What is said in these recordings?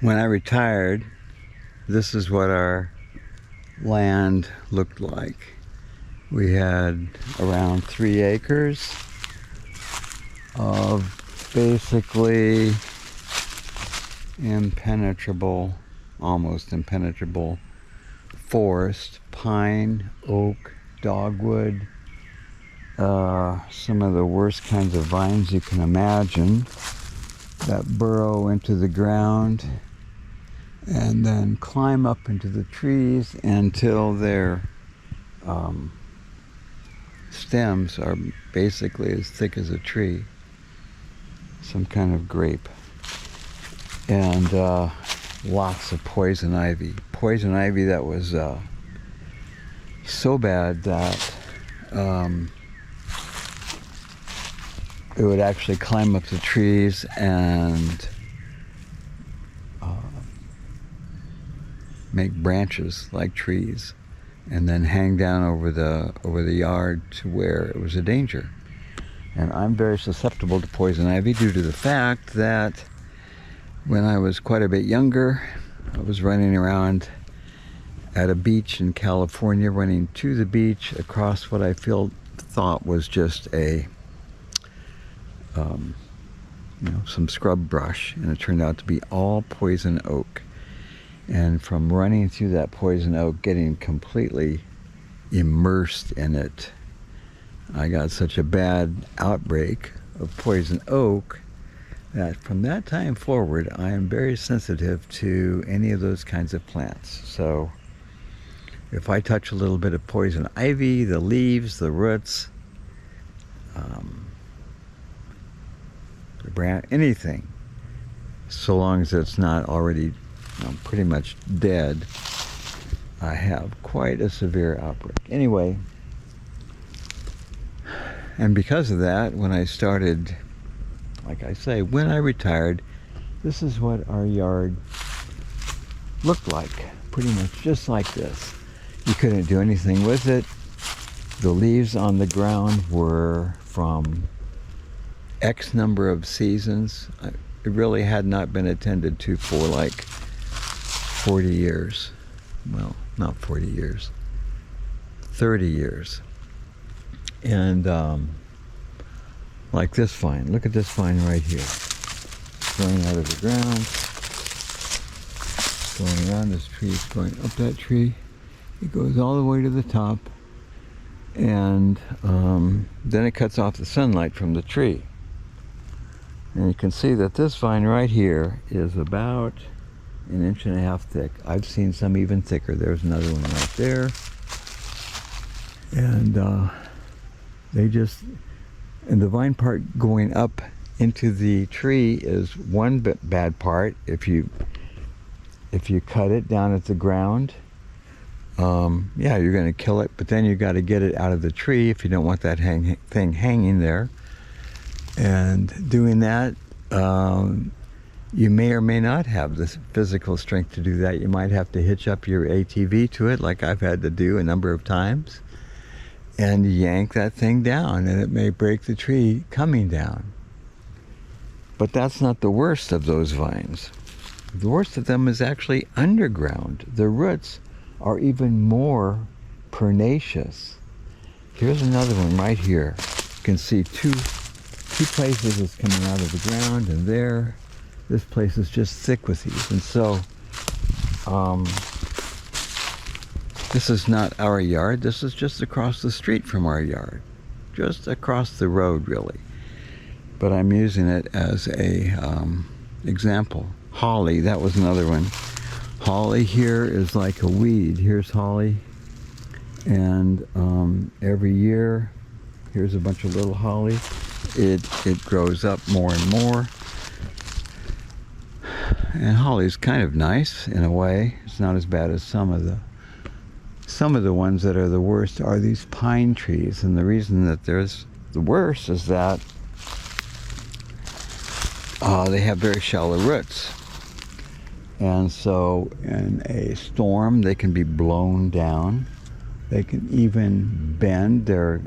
When I retired, this is what our land looked like. We had around 3 acres of basically impenetrable, almost impenetrable forest, pine, oak, dogwood, some of the worst kinds of vines you can imagine that burrow into the ground and then climb up into the trees until their stems are basically as thick as a tree, some kind of grape, and lots of poison ivy. Poison ivy that was so bad that it would actually climb up the trees and make branches like trees, and then hang down over the yard to where it was a danger. And I'm very susceptible to poison ivy due to the fact that when I was quite a bit younger, I was running around at a beach in California, running to the beach across what I thought was just a some scrub brush, and it turned out to be all poison oak. And from running through that poison oak, getting completely immersed in it, I got such a bad outbreak of poison oak that from that time forward, I am very sensitive to any of those kinds of plants. So if I touch a little bit of poison ivy, the leaves, the roots, the branch, anything, so long as it's not already pretty much dead, I have quite a severe outbreak. Anyway, and because of that, when I started, like I say, when I retired, this is what our yard looked like, pretty much just like this. You couldn't do anything with it. The leaves on the ground were from X number of seasons. It really had not been attended to for like 40 years. Well, not 40 years, 30 years. And like this vine, look at this vine right here, growing out of the ground, going around this tree, it's going up that tree, it goes all the way to the top, and then it cuts off the sunlight from the tree. And you can see that this vine right here is about 1.5 inches thick. I've seen some even thicker. There's another one right there. And and the vine part going up into the tree is one bad part. If you cut it down at the ground, yeah, you're going to kill it, but then you got to get it out of the tree if you don't want that thing hanging there. And doing that, you may or may not have the physical strength to do that. You might have to hitch up your ATV to it, like I've had to do a number of times, and yank that thing down, and it may break the tree coming down. But that's not the worst of those vines. The worst of them is actually underground. The roots are even more pernicious. Here's another one right here. You can see two places it's coming out of the ground, and there, this place is just thick with these. And so this is not our yard. This is just across the street from our yard, just across the road, really. But I'm using it as a example. Holly, that was another one. Holly here is like a weed. Here's holly, and every year, here's a bunch of little holly. It grows up more and more. And holly's kind of nice in a way. It's not as bad as some of the ones that are the worst are these pine trees. And the reason that there's the worst is that they have very shallow roots. And so in a storm, they can be blown down. They can even bend. They're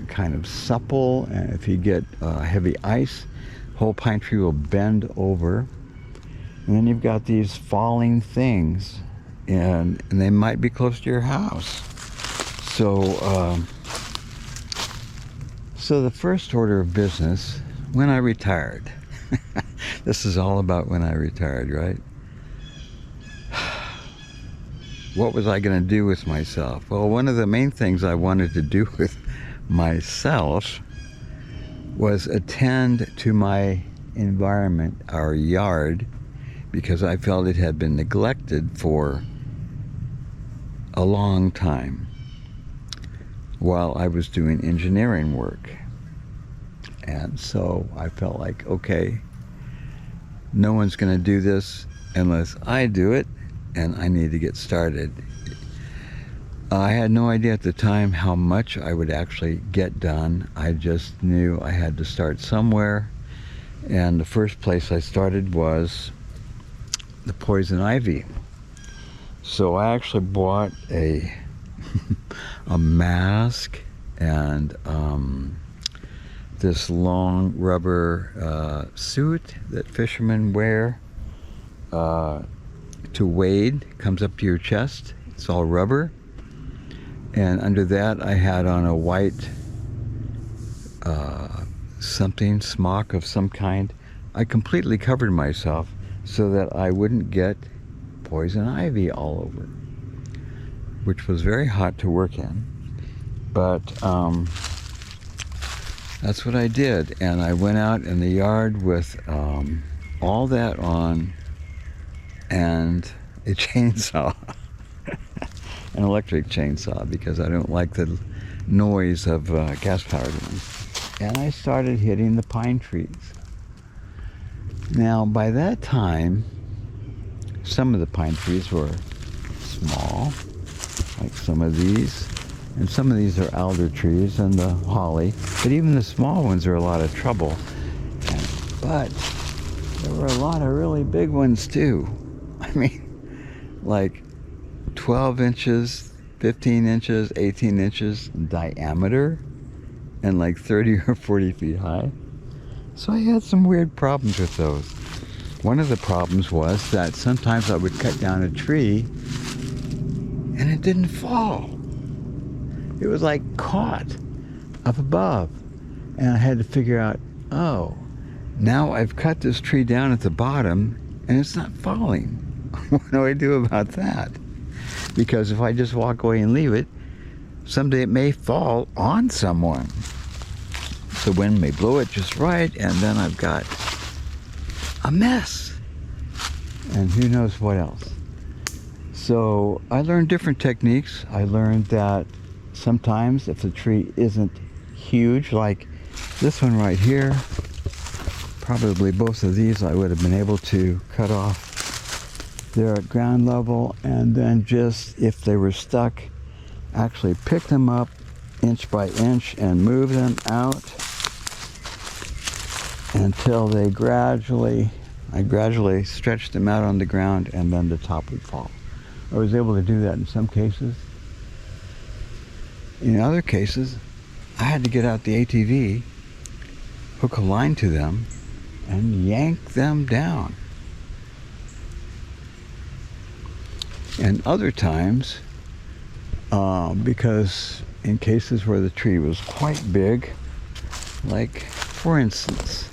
kind of supple, and if you get heavy ice, whole pine tree will bend over. And then you've got these falling things, and they might be close to your house. So, so the first order of business, when I retired, this is all about when I retired, right? What was I going to do with myself? Well, one of the main things I wanted to do with myself was attend to my environment, our yard, because I felt it had been neglected for a long time while I was doing engineering work. And so I felt like, okay, no one's going to do this unless I do it, and I need to get started. I had no idea at the time how much I would actually get done. I just knew I had to start somewhere, and the first place I started was the poison ivy. So I actually bought a mask and this long rubber suit that fishermen wear to wade. Comes up to your chest. It's all rubber. And under that I had on a white something, smock of some kind. I completely covered myself so that I wouldn't get poison ivy all over, which was very hot to work in. But that's what I did, and I went out in the yard with all that on and a chainsaw, an electric chainsaw, because I don't like the noise of gas-powered ones. And I started hitting the pine trees. Now, by that time, some of the pine trees were small, like some of these, and some of these are alder trees and the holly, but even the small ones are a lot of trouble. But there were a lot of really big ones too. I mean, like 12 inches, 15 inches, 18 inches in diameter, and like 30 or 40 feet high. So I had some weird problems with those. One of the problems was that sometimes I would cut down a tree and it didn't fall. It was like caught up above. And I had to figure out, oh, now I've cut this tree down at the bottom and it's not falling. What do I do about that? Because if I just walk away and leave it, someday it may fall on someone. The wind may blow it just right, and then I've got a mess. And who knows what else. So I learned different techniques. I learned that sometimes if the tree isn't huge, like this one right here, probably both of these I would have been able to cut off there at ground level, and then just, if they were stuck, actually pick them up inch by inch and move them out until I gradually stretched them out on the ground, and then the top would fall. I was able to do that in some cases. In other cases, I had to get out the ATV, hook a line to them, and yank them down. And other times, because in cases where the tree was quite big, like for instance,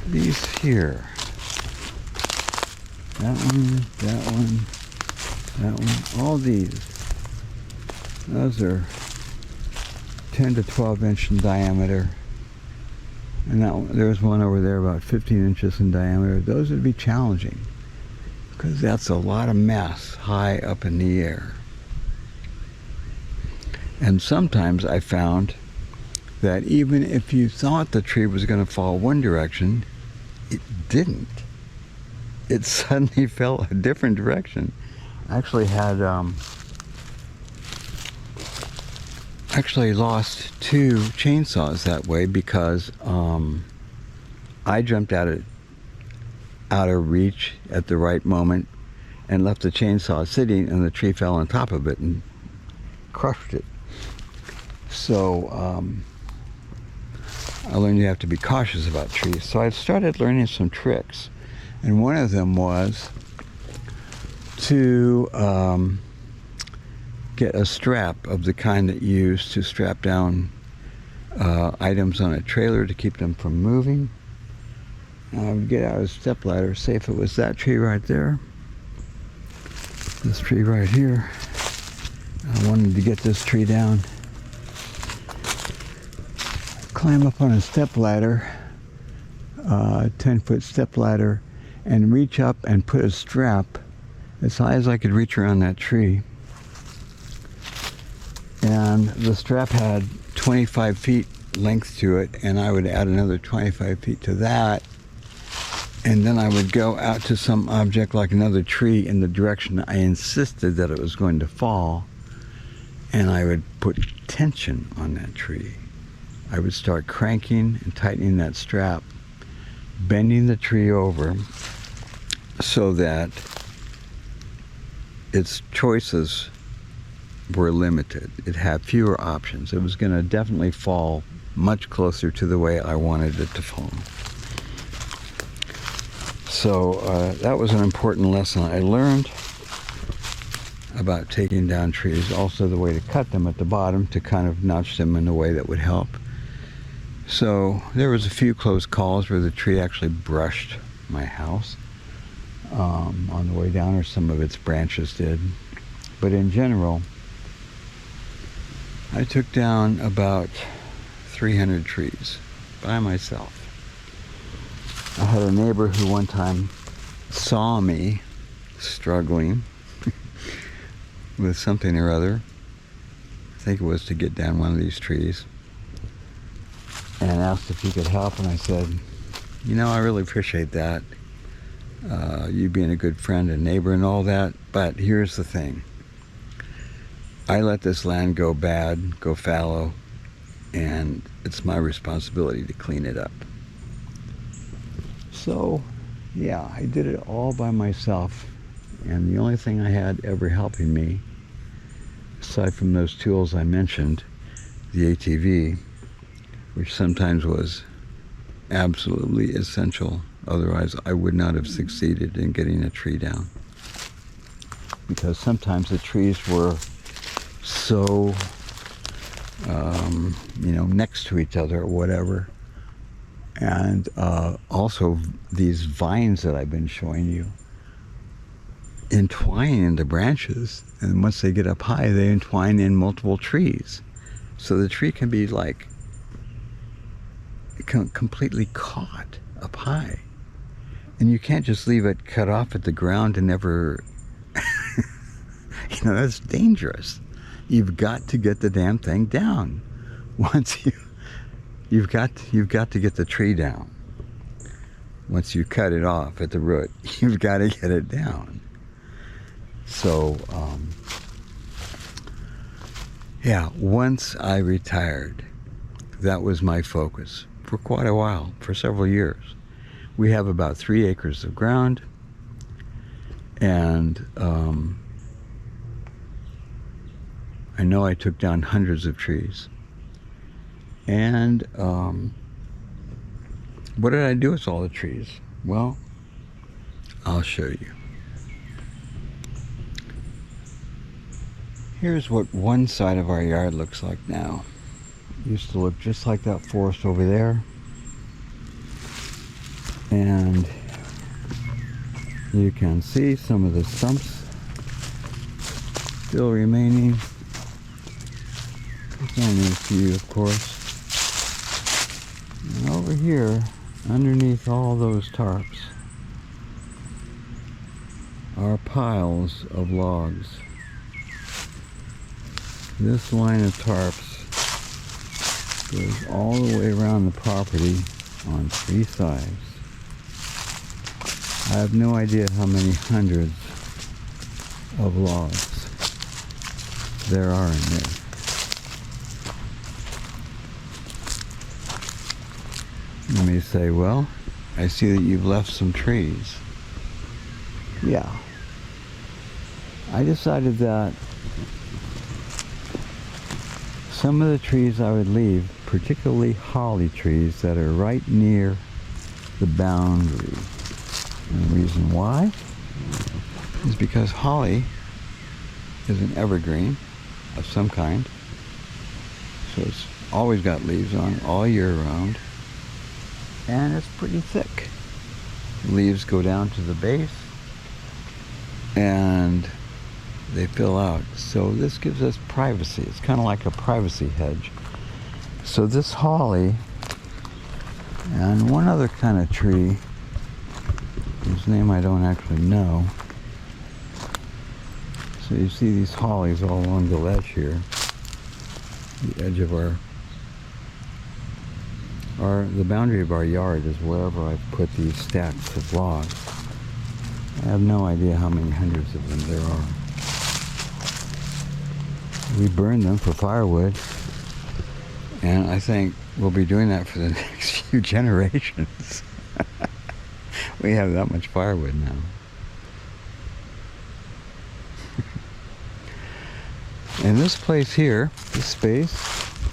these here, that one, that one, that one, all these, those are 10 to 12 inch in diameter, and that one, there's one over there about 15 inches in diameter. Those would be challenging because that's a lot of mass high up in the air. And sometimes I found that even if you thought the tree was going to fall one direction, it didn't. It suddenly fell a different direction. I actually had lost 2 chainsaws that way because I jumped out of reach at the right moment and left the chainsaw sitting, and the tree fell on top of it and crushed it. So I learned you have to be cautious about trees. So I started learning some tricks. And one of them was to get a strap of the kind that you use to strap down items on a trailer to keep them from moving. I would get out a stepladder, say if it was that tree right there, this tree right here. I wanted to get this tree down. Climb up on a stepladder, 10-foot stepladder, and reach up and put a strap as high as I could reach around that tree. And the strap had 25 feet length to it, and I would add another 25 feet to that. And then I would go out to some object like another tree in the direction I insisted that it was going to fall, and I would put tension on that tree. I would start cranking and tightening that strap, bending the tree over so that its choices were limited. It had fewer options. It was going to definitely fall much closer to the way I wanted it to fall. So that was an important lesson I learned about taking down trees. Also the way to cut them at the bottom to kind of notch them in a way that would help. So there was a few close calls where the tree actually brushed my house on the way down, or some of its branches did. But in general, I took down about 300 trees by myself. I had a neighbor who one time saw me struggling with something or other. I think it was to get down one of these trees, and asked if he could help, and I said, you know, I really appreciate that, you being a good friend and neighbor and all that, but here's the thing. I let this land go bad, go fallow, and it's my responsibility to clean it up. So, yeah, I did it all by myself, and the only thing I had ever helping me, aside from those tools I mentioned, the ATV, which sometimes was absolutely essential, otherwise I would not have succeeded in getting a tree down. Because sometimes the trees were so, next to each other or whatever. And also these vines that I've been showing you entwine in the branches, and once they get up high, they entwine in multiple trees. So the tree can be like completely caught up high. And you can't just leave it cut off at the ground and never, that's dangerous. You've got to get the damn thing down. Once you've got to get the tree down. Once you cut it off at the root, you've got to get it down. So, once I retired, that was my focus for quite a while, for several years. We have about 3 acres of ground, and I know I took down hundreds of trees. And what did I do with all the trees? Well, I'll show you. Here's what one side of our yard looks like now. It used to look just like that forest over there. And you can see some of the stumps still remaining. There's only a few, of course. And over here, underneath all those tarps, are piles of logs. This line of tarps goes all the way around the property on 3 sides. I have no idea how many hundreds of logs there are in there. You may say, well, I see that you've left some trees. Yeah. I decided that some of the trees I would leave particularly holly trees that are right near the boundary. And the reason why is because holly is an evergreen of some kind. So it's always got leaves on all year round. And it's pretty thick. Leaves go down to the base and they fill out. So this gives us privacy. It's kind of like a privacy hedge. So this holly and one other kind of tree whose name I don't actually know. So you see these hollies all along the ledge here. The edge of the boundary of our yard is wherever I've put these stacks of logs. I have no idea how many hundreds of them there are. We burn them for firewood, and I think we'll be doing that for the next few generations. We have that much firewood now. And this place here, this space,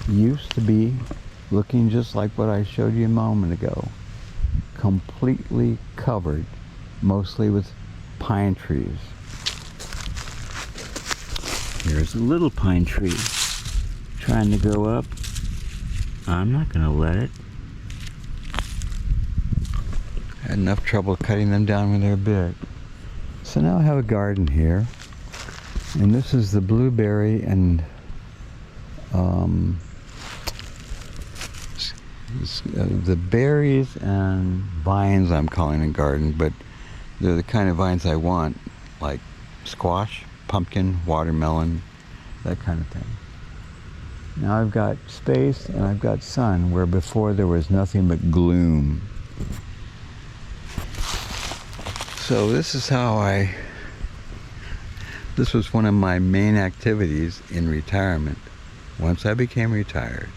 used to be looking just like what I showed you a moment ago. Completely covered, mostly with pine trees. Here's a little pine tree trying to go up. I'm not going to let it. Had enough trouble cutting them down when they're big. So now I have a garden here. And this is the blueberry and the berries and vines I'm calling a garden, but they're the kind of vines I want, like squash, pumpkin, watermelon, that kind of thing. Now I've got space and I've got sun, where before there was nothing but gloom. So this is how this was one of my main activities in retirement. Once I became retired,